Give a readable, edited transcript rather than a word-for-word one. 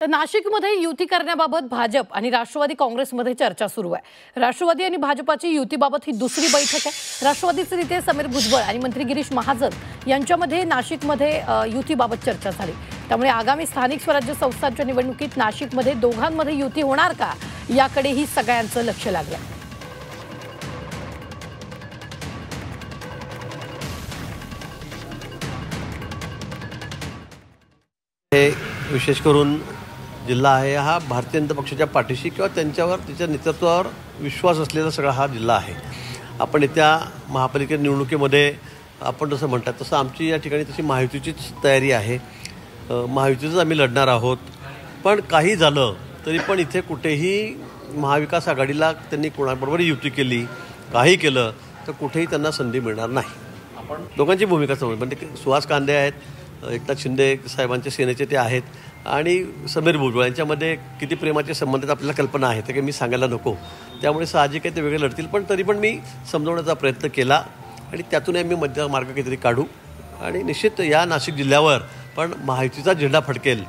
तर नाशिकमध्ये युती करण्याबाबत भाजप आणि राष्ट्रवादी काँग्रेसमध्ये चर्चा सुरू आहे। राष्ट्रवादी आणि भाजपाची युतीबाबत ही दुसरी बैठक आहे। राष्ट्रवादीचे नेते समीर भुजबळ आणि मंत्री गिरीश महाजन यांच्यामध्ये नाशिकमध्ये युतीबाबत चर्चा झाली। त्यामुळे आगामी स्थानिक स्वराज्य संस्थांच्या निवडणुकीत नाशिकमध्ये दोघांमध्ये युती होणार का याकडेही सगळ्यांचं लक्ष लागलं। विशेष करून जिल्हा आहे हा भारतीय जनता पक्षाच्या पाठीशी किंवा त्यांच्यावर त्याच्या नेतृत्वावर विश्वास असलेला सगळा हा जिल्हा आहे। आपण येत्या महापालिका निवडणुकीमध्ये आपण जसं म्हणतात तसं आमची या ठिकाणी तशी महायुतीचीच तयारी आहे। महायुतीच आम्ही लढणार आहोत। पण काही झालं तरी पण इथे कुठेही महाविकास आघाडीला त्यांनी कोणाबरोबर युती केली काही केलं तर कुठेही त्यांना संधी मिळणार नाही। आपण दोघांची भूमिका समज म्हणजे सुहास कांदे आहेत, एकनाथ शिंदे साहेबांच्या सेनेचे ते आहेत आणि समीर भुजबळ यांच्यामध्ये किती प्रेमाचे संबंध आहेत आपल्याला कल्पना आहे, ते काही मी सांगायला नको। त्यामुळे साहजिक आहे ते वेगळे लढतील, पण तरी पण मी समजवण्याचा प्रयत्न केला आणि त्यातून आम्ही मध्य मार्ग काहीतरी काढू आणि निश्चित या नाशिक जिल्ह्यावर पण महायुतीचा झेंडा फडकेल